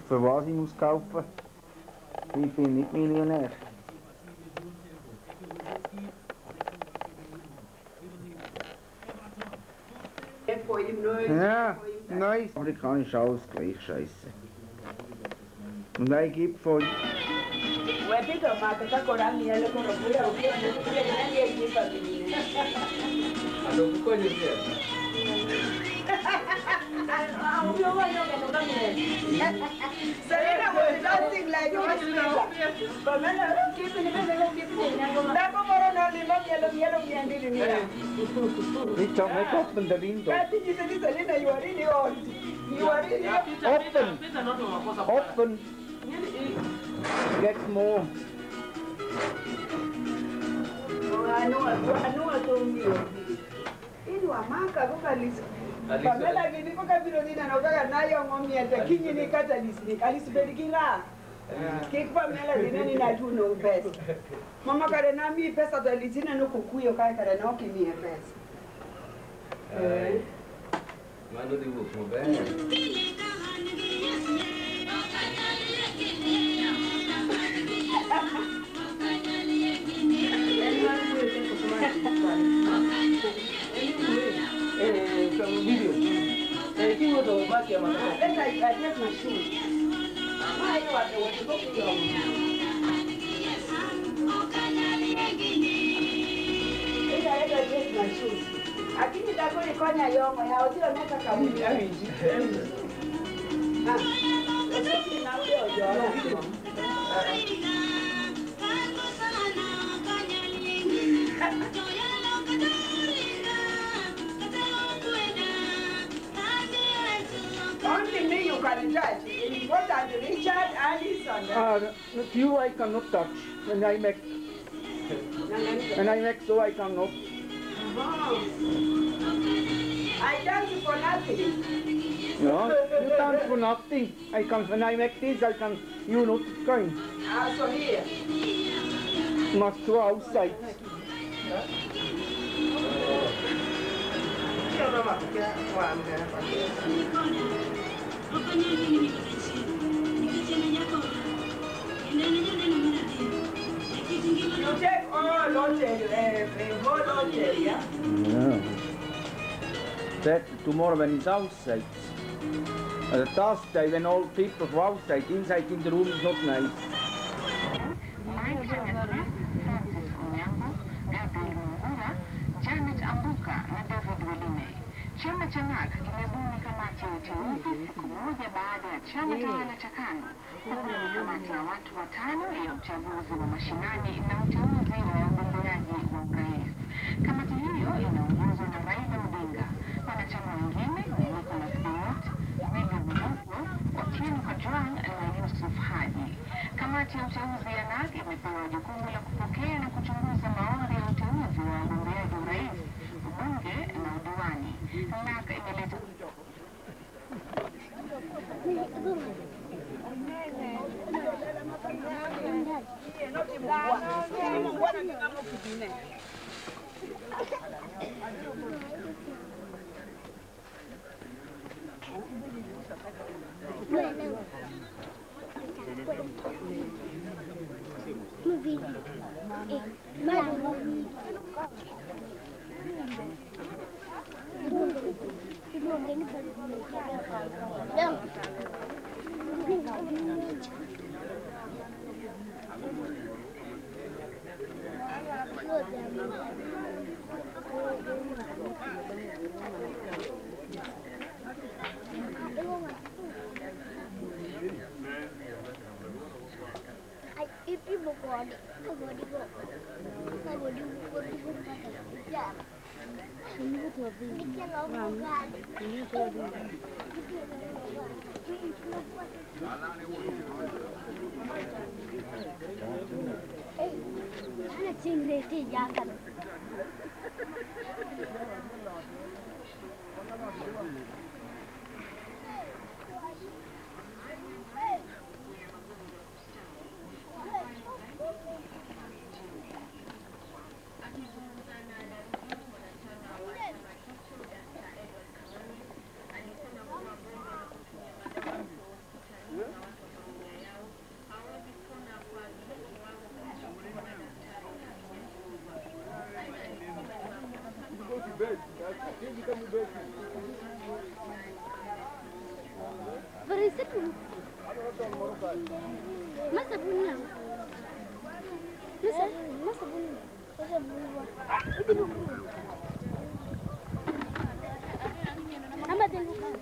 für was ich muss kaufen. Ich bin nicht Millionär. Ja, nein. Amerikanisch alles gleich scheiße. Und ein gibt von... Selena was dancing like a Nicht open the window. Selena, you are really old. You are really Open! Open! Get more. I know I told you. Ini wamaka kuka lisi. Pamela gini kuka biro nina nokaga nayo ngomi ate kinyi ni kata lisi. Kalisi berikila. Kik Pamela gini ni na juno pesa. Mama kare na mi pesa to lisi na nuku kuyo kare na oki mi pesa. Mano di buco bene. Aqui me dá com ele conya yongo ya otiro neka kaburi ya winji. Only me you can judge. It's important Richard Allison. You I cannot touch when I make so I cannot. I dance for nothing. No, you dance for nothing. I can when I make this I can you not going. So here. Must go outside. You take all whole hotel, yeah? Yeah. That tomorrow when it's outside. The Thursday when all people go outside, inside in the room is not nice. Chama cha NARC kimebuni kamati ya uteuzi siku moja baada ya chama tawala cha KANU kubuni kamati ya watu 5 ya uchaguzi wa mashinani na uteuzi wa wagombeaji wa urais. Kamati hiyo inaongozwa na Raila Odinga. Wanachama wengine ni Nicholas Biwott, William Ruto, Otieno Kajwang na Yusuf Haji. Kamati ya uteuzi ya NARC imepewa jukumu la kupokea na kuchunguza maombi ya uteuzi wa wagombeaji urais, ubunge na udiwani. NARC imeleta Verisitu. Masa bunyi. Masa bunyi. Masa bunyi. Itu dulu. Nama dulu kan.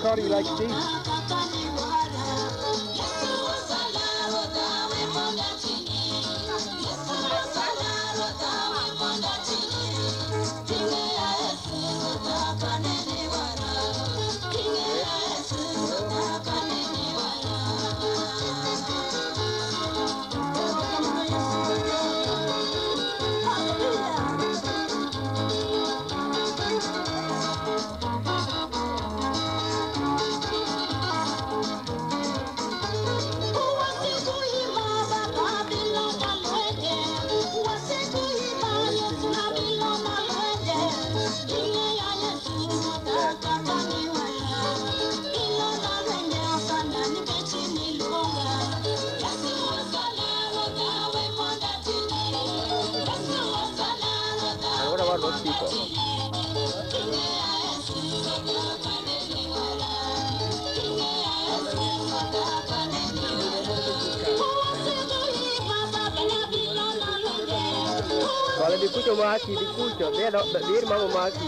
Cardi like Steve. What about those people? Kalau dikucuk maki, dikucuk dia mau maki.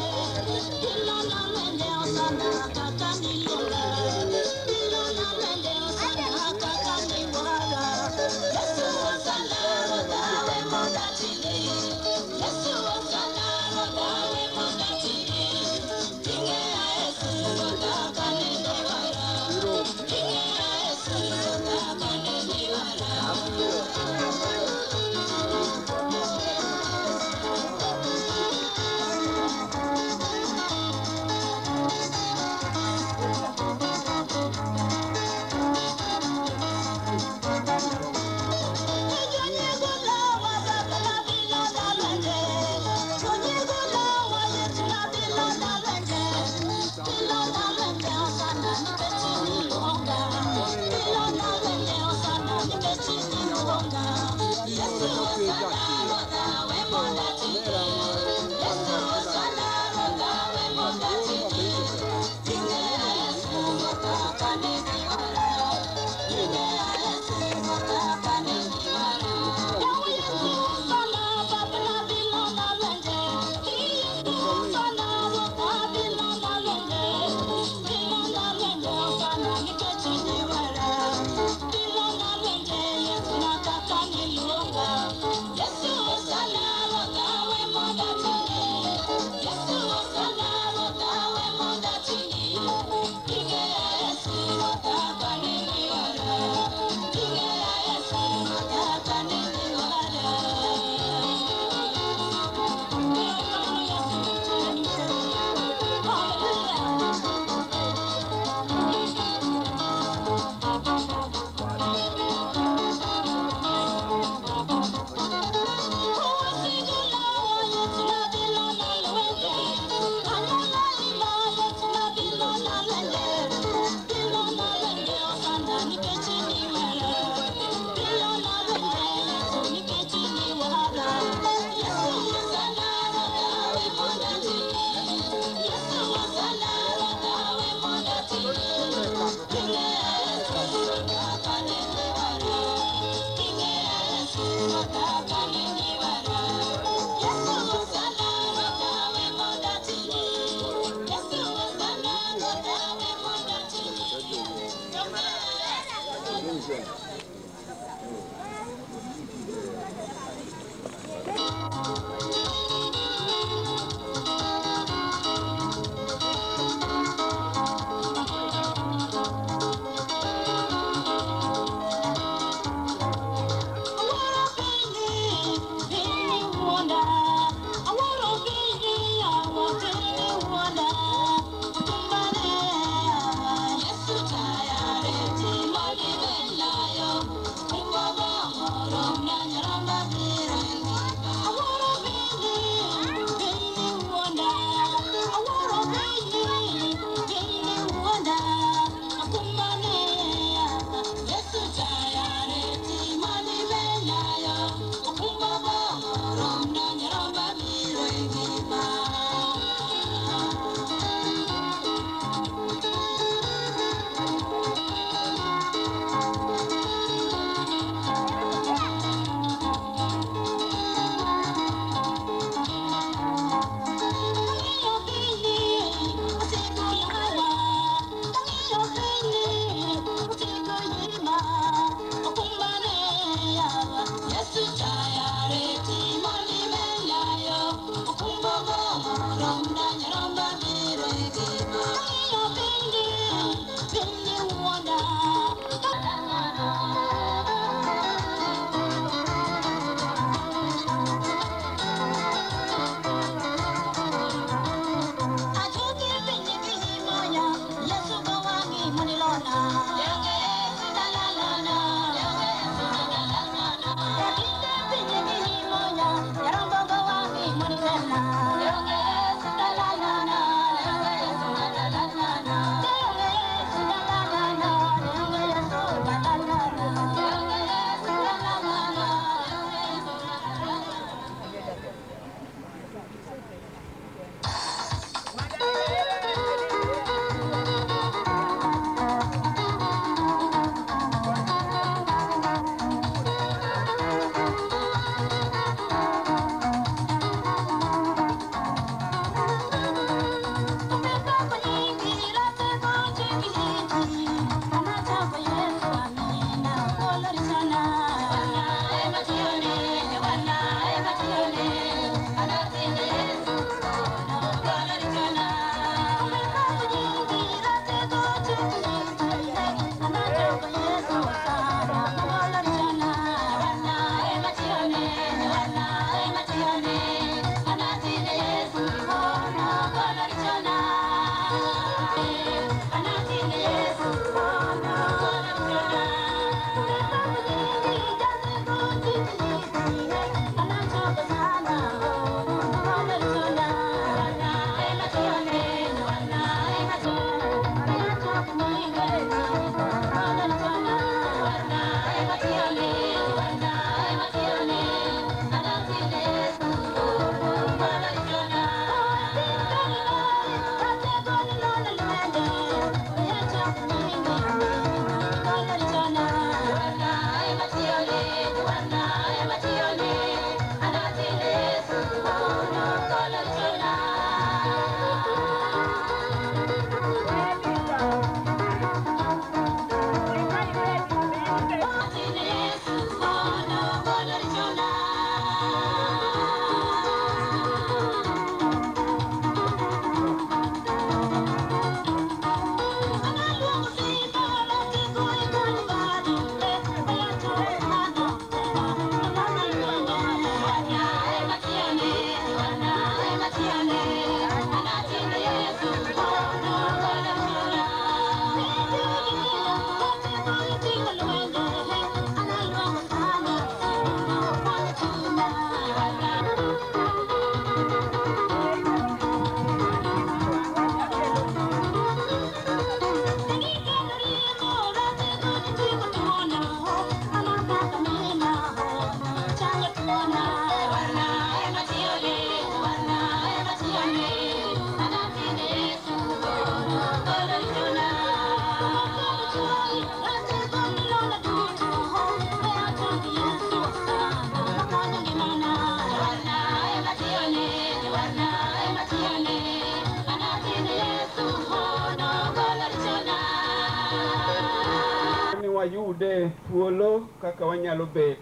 wayude thuolo kaka wanyalo bet.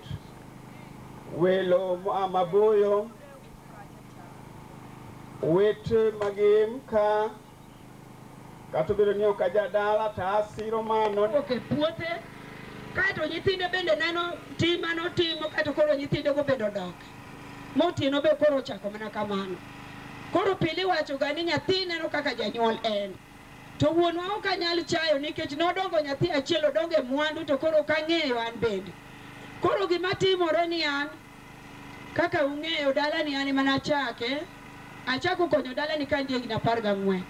Welo moa maboyo, wete magim ka kata bedo ni ok ajadala ta asiro mano oke puothe kato nyithinde bende neno tima notimo kato koro nyithinde go bedo dok motino be koro chako mana kamano. Koro pili wacho ga ni nyathi neno kaka janyuol en to wuonwa ok anyal chayo nikech nodongo nyathi achiel odongo e mwandu to koro ok ang'eyo an bende. Koro gima timore ni an kaka ung'eyo dala ni an mana chake achako konyo dala ni ka ndiegi na 14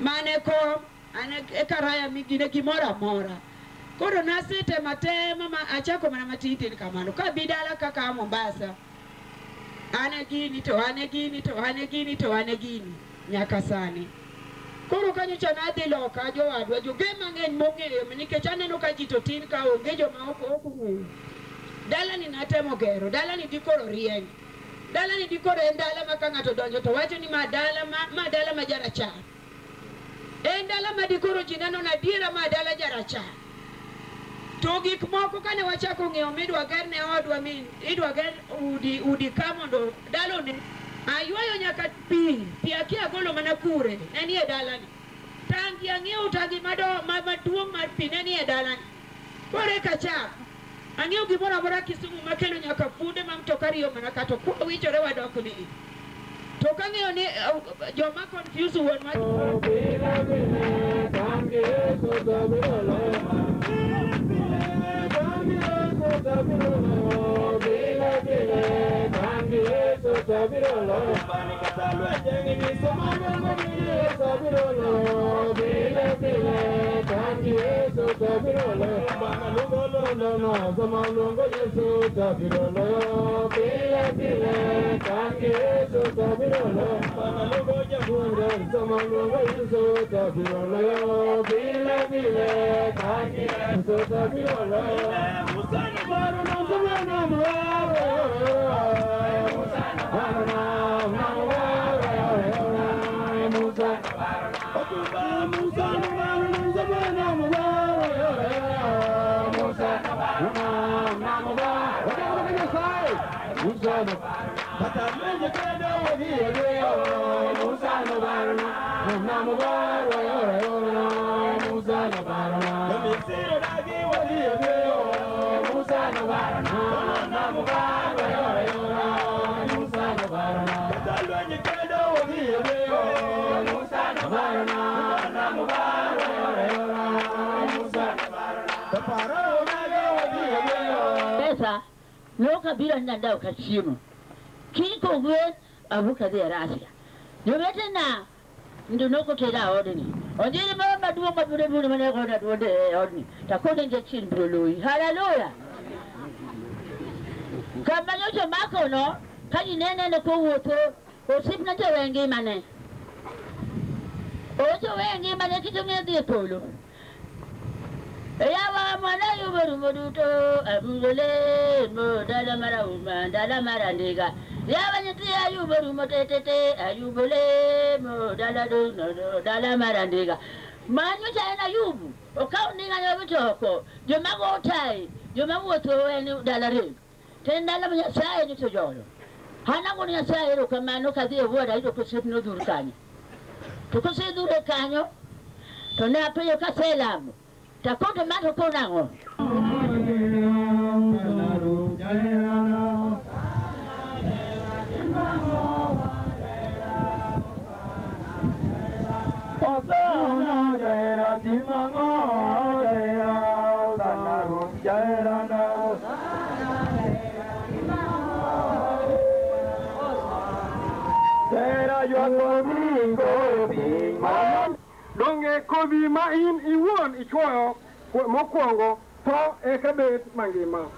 mane ko ane karaya migine gimora mora. Koro nasite matema ma achako mana matiti kamano ka bidala kaka Mombasa ane gini to ane gini to ane gini to ane gini nyaka sani. Koro kanyo chana adhi loka jo adwa jo gema ng'eny mong'eyo nikech aneno ka ji to tin ka onge joma ok ong'eyo. Dala ni natemo gero, dala ni dikoro rieny. Dala ni dikoro en dala ma ka ng'ato donjo to wacho ni ma dala ma jarachar. En dala ma dikoro ji neno na diera ma dala jarachar. To gik moko kane wachako ng'eyo midwa ger ne odwa min idwa ger udi ka mondo dalo ni aywayo nyaka pi akia golo mana kure ne nie dala ni. Tangi ang'eyo tangi maduong' mar pi ne nie dala ni. Kore kachak ang'eyo gimoro amora Kisumu makelo nyaka funde ma mtoka riyo mana kato kwa wichore wadok ni. To kang'eyo ni joma confuse wuon ma pesa loka bila ndanda ukachimu kiko gwe abuka de rasia yobete na ndonoko tera odini ondiri mama duo mabure bure mane ko na duo de odini takone nje chin broloi haleluya kama nyoto mako no kaji nene ne ko woto osipna te wengi mane oto wengi mane kitumia de polo yawa mwana yuberu moduto abulele mo dala mara uma dala mara ndiga yawa nyiti ayuberu motetete ayubele mo dala do no dala mara ndiga manyo chana yubu okauninga nyobitoko jomago tai jomago to eni dala re tendala mnya sai ni tojoyo hana ngoni sai ro kamano kadhi woda ito kusipno durkani to kusidure kanyo to ne apeyo kaselamu takote mato konango Donge kobi ma in iwuon ichwoyo mokwongo to ekabet mangima.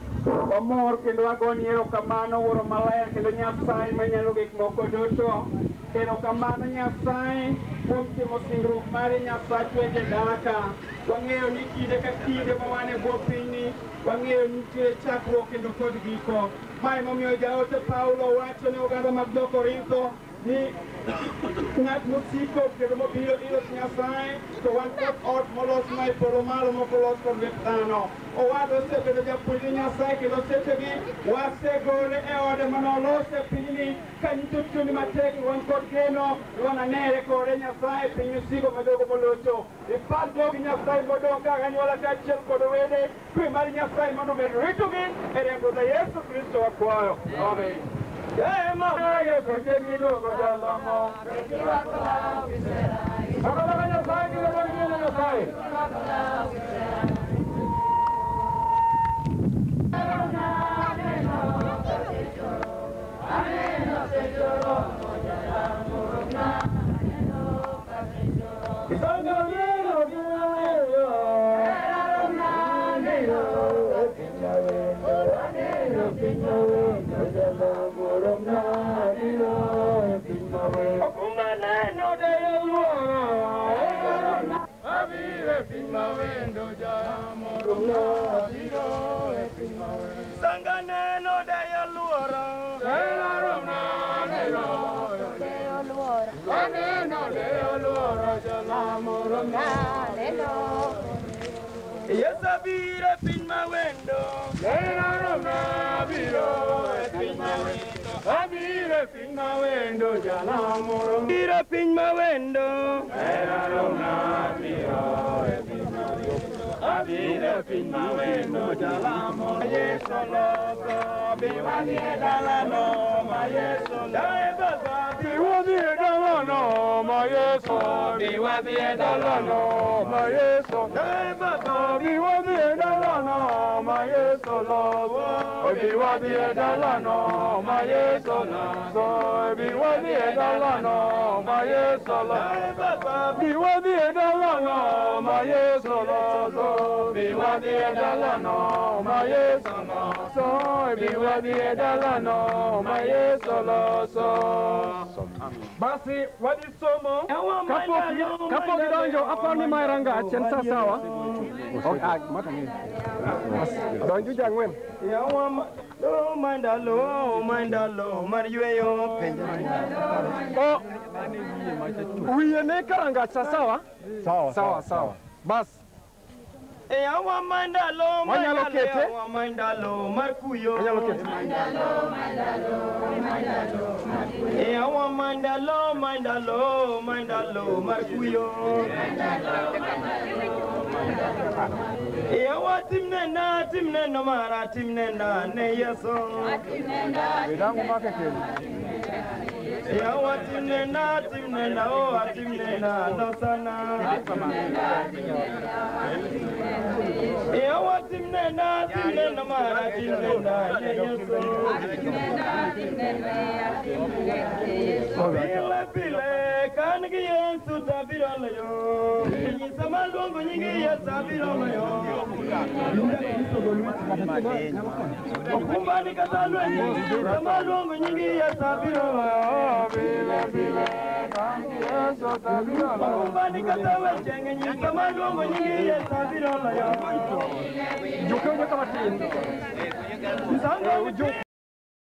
Wamor kendo wagoni erokamano wuoro maler kendo Nyasaye manyalo gik moko duto. Erokamano Nyasaye kuom timo singruok mare Nyasaye weche daka. Wang'eyo ni kinde ka kinde ma wan e bwo pinyni wang'eyo nitie chakruok kendo kod giko. Mae momiyo jaote Paulo wacho ne oganda mag jo Korintho ni Ngat musiko ke mo bio ilo Nyasaye to wan kot ot molos mai polo malo mo polos kon vetano o wado se be ja puli Nyasaye ke lo se tegi wa se gore e ode manolo se pini kan tuttu ni mateki wan kot keno wana nere kore Nyasaye pinyu sigo madogo molocho e paldo gi Nyasaye modo ka gani wala ta chel ko do wede kwi mari Nyasaye modo be ritugi e rengo da Yesu Kristo akwayo amen. Yeah, ma, yo porque mi loco ya la mo. Ahora ya sabe que lo que no sabe. Yes, I be up in my window. I be up in my window. Jalamoro. Be up in my window. I be up in my window. Jalamoro. Yes, Lord. Be one year, Dalano. My yes, Lord. Be one year, Dalano. My yes, Lord. Be one year, Dalano. My yes, Lord. Be one year, Dalano. My yes, Lord. Be one year, Dalano. My yes, Lord. Be one year, Dalano. My yes, Lord. Be one year, Dalano. My yes, Lord. Be one year, Dalano. My yes, Lord. Be one year, Dalano. My yes, Lord. Basi wadisomo kapo kidonjo hapa ni mairanga chensa sawa. Donju jangwen. Lo mandalo marjueyo Oh, wiye ne karanga sawa. Sawa. Bas. Awa mandalo Wanyalokete? mandalo markuyo Wanyalokete? Awa mandalo markuyo Awa timnena mara timnena ne yeso Bidangu makeke. Awa timnena o timnena no sana Awa timnena mara timnena ne yeso Pile kangi yesu tabirolo yo Ni samalongo nyingi ya tabirolo yo Kumbani katalwe samalongo nyingi ya tabirolo yo Pile kangi yesu tabirolo Kumbani katalwe chengi samalongo nyingi ya tabirolo yo Juke kama tini.